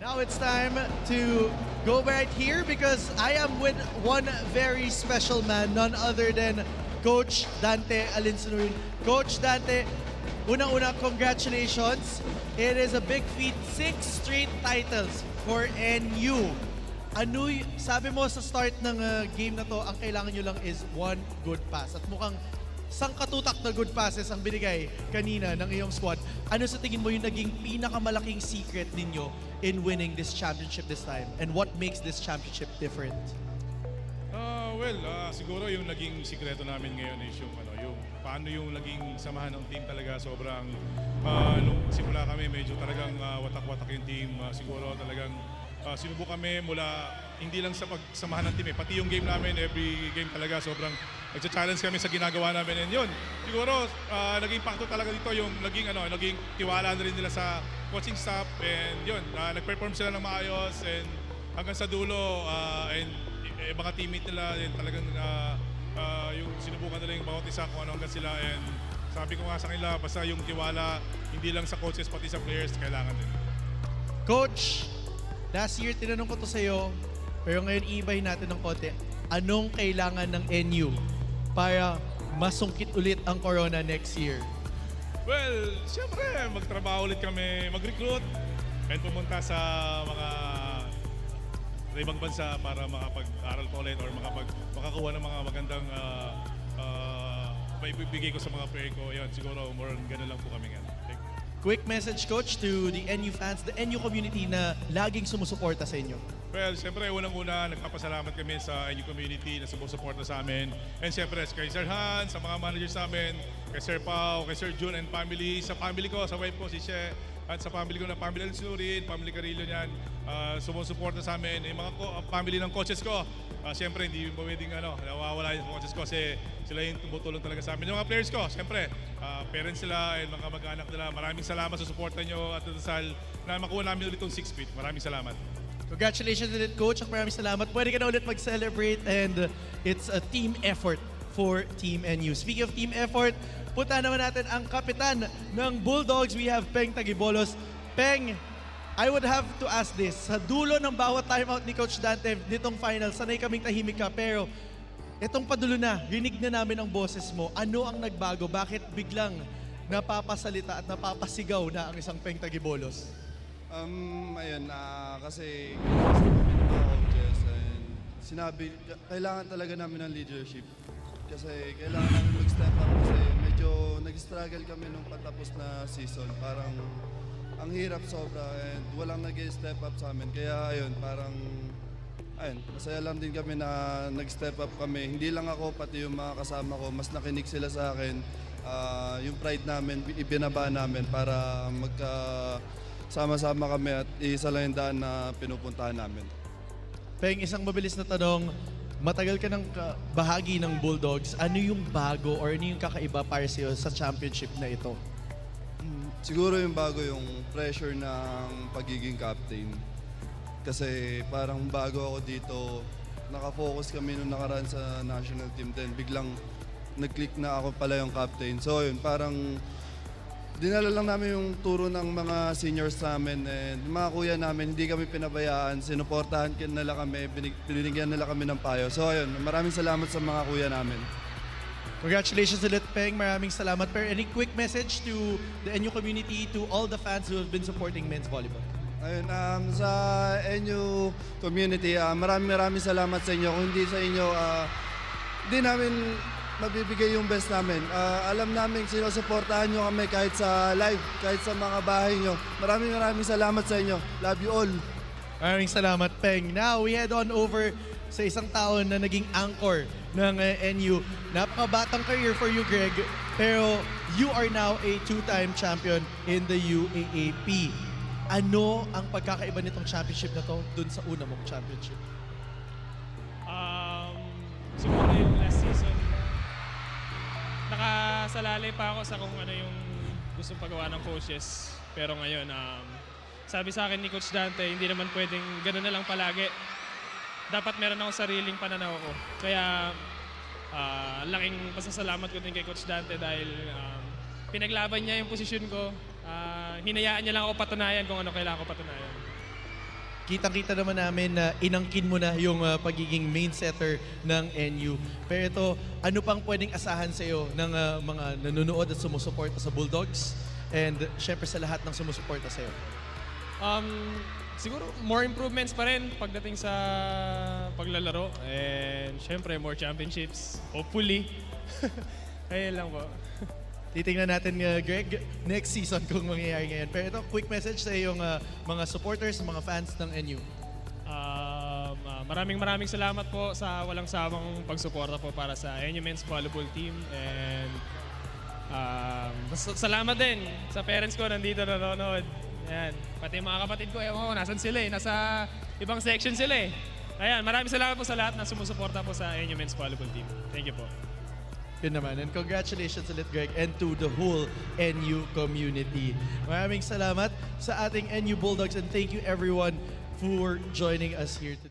Now it's time to go right here because I am with one very special man, none other than Coach Dante Alinsunurin. Coach Dante, unang-una, congratulations. It is a big feat, 6 straight titles for NU. Sabi mo sa start ng game na to, ang kailangan nyo lang is one good pass. At mukhang sangkatutak na good passes ang binigay kanina ng iyong squad. Ano sa tingin mo yung naging pinakamalaking secret ninyo in winning this championship this time? And what makes this championship different? Siguro yung naging sikreto namin ngayon is yung paano yung naging samahan ng team talaga. Sobrang nung simula kami medyo talagang watak-watak yung team. Siguro talagang sinubukan kami mula hindi lang sa pagsamahan ng team pati yung game namin, every game talaga sobrang nagcha-challenge kami sa ginagawa namin. And yun, siguro naging impacto talaga dito yung naging tiwala na rin nila sa coaching staff. And yun, nag-perform sila ng maayos and hanggang sa dulo and mga teammate nila and talagang yung sinubukan nila yung bawat isa kung ano hanggang sila. And sabi ko nga sa kanila, basta yung tiwala hindi lang sa coaches pati sa players kailangan din. Coach, last year tinanong ko to sa'yo, pero ngayon iibahin natin ng konti. Anong kailangan ng NU para masungkit ulit ang Corona next year? Well, siyempre, magtrabaho ulit kami, mag-recruit, and pumunta sa mga ibang bansa para makapag-aral pa ulit or makakuha ng mga magandang maibibigay ko sa mga player ko. Yan, siguro, more on ganun lang po kami nga. Quick message, Coach, to the NU fans, the NU community na laging sumusuporta sa inyo. Well, siyempre, unang-una, nagpapasalamat kami sa NU community na sumusuporta sa amin. And siyempre, kay Sir Hans, sa mga managers namin, kay Sir Pao, kay Sir Jun and family, sa family ko, sa wife ko, si She, at sa family ko na family Alinsunurin, family Carillo niyan, sumusuporta sa amin. Yung mga family ng coaches ko, siyempre, hindi mo pwedeng nawawala yung coaches ko kasi sila yung tumutulong talaga sa amin. Yung mga players ko, siyempre, parents sila and mga mag-anak nila, maraming salamat sa suporta nyo at dasal na makuha namin ulit itong 6 feet. Maraming salamat. Congratulations ulit, Coach. Maraming salamat. Pwede ka na ulit mag-celebrate and it's a team effort for Team NU. Speaking of team effort, punta naman natin ang kapitan ng Bulldogs. We have Peng Tagibolos. Peng, I would have to ask this. Sa dulo ng bawat timeout ni Coach Dante nitong final, sanay kaming tahimik ka, pero itong padulo na, rinig na namin ang boses mo. Ano ang nagbago? Bakit biglang napapasalita at napapasigaw na ang isang Peng Tagibolos? Kasi coaches and sinabi, kailangan talaga namin ng leadership. Kasi kailangan namin mag-step up kasi medyo nag-struggle kami nung patapos na season. Parang ang hirap sobra and walang nag-step up sa amin. Kaya masaya lang din kami na nag-step up kami. Hindi lang ako, pati yung mga kasama ko, mas nakinig sila sa akin. Yung pride namin, ibinaba namin para sama-sama kami at isa lang yung daan na pinupuntahan namin. Peng, isang mabilis na tanong. Matagal ka ng bahagi ng Bulldogs. Ano yung bago or ano yung kakaiba para sa'yo sa championship na ito? Siguro yung bago yung pressure ng pagiging captain. Kasi parang bago ako dito, nakafocus kami nung nakaraan sa national team din. Biglang nag-click na ako pala yung captain. So yun, parang dinala lang namin yung turo ng mga seniors namin and mga kuya namin, hindi kami pinabayaan, sinuportahan nila kami, binigyan nila kami ng payo. So ayun, maraming salamat sa mga kuya namin. Congratulations ulit, Peng. Maraming salamat. Pero any quick message to the NU community, to all the fans who have been supporting men's volleyball? Ayun, sa NU community, maraming salamat sa inyo. Kung hindi sa inyo, hindi namin mabibigay yung best namin. Alam namin sinusuportahan nyo kami kahit sa live, kahit sa mga bahay nyo. Maraming salamat sa inyo. Love you all. Maraming salamat, Peng. Now, we head on over sa isang taon na naging anchor ng NU. Napakabatang career for you, Greg. Pero you are now a 2-time champion in the UAAP. Ano ang pagkakaiba nitong championship na to dun sa una mong championship? Siguro yung last season, nakasalalay pa ako sa kung ano yung gustong pagawa ng coaches. Pero ngayon, sabi sa akin ni Coach Dante, hindi naman pwedeng gano'n na lang palagi. Dapat meron akong sariling pananaw ko. Kaya laking pasasalamat ko din kay Coach Dante dahil pinaglaban niya yung posisyon ko. Hinayaan niya lang ako patunayan kung ano kailangan ko patunayan. kitang-kita naman namin na inangkin mo na yung pagiging main setter ng NU. Pero ito, ano pang pwedeng asahan sa iyo ng mga nanonood at sumusuporta sa Bulldogs? And syempre sa lahat ng sumusuporta sa iyo. Siguro more improvements pa rin pagdating sa paglalaro. And syempre more championships. Hopefully. Ayun lang po. Titingnan natin, Greg, next season kung mangyayari ngayon. Pero ito, quick message sa iyong mga supporters, mga fans ng NU. Maraming salamat po sa walang sawang pagsuporta po para sa NU Men's Volleyball Team. And salamat din sa parents ko nandito nanonood. Ayan. Pati yung mga kapatid ko, ewan ko, nasan sila eh. Nasa ibang section sila eh. Ayan, maraming salamat po sa lahat na sumusuporta po sa NU Men's Volleyball Team. Thank you po. Yun naman. And congratulations ulit, Greg, and to the whole NU community. Maraming salamat sa ating NU Bulldogs and thank you everyone for joining us here today.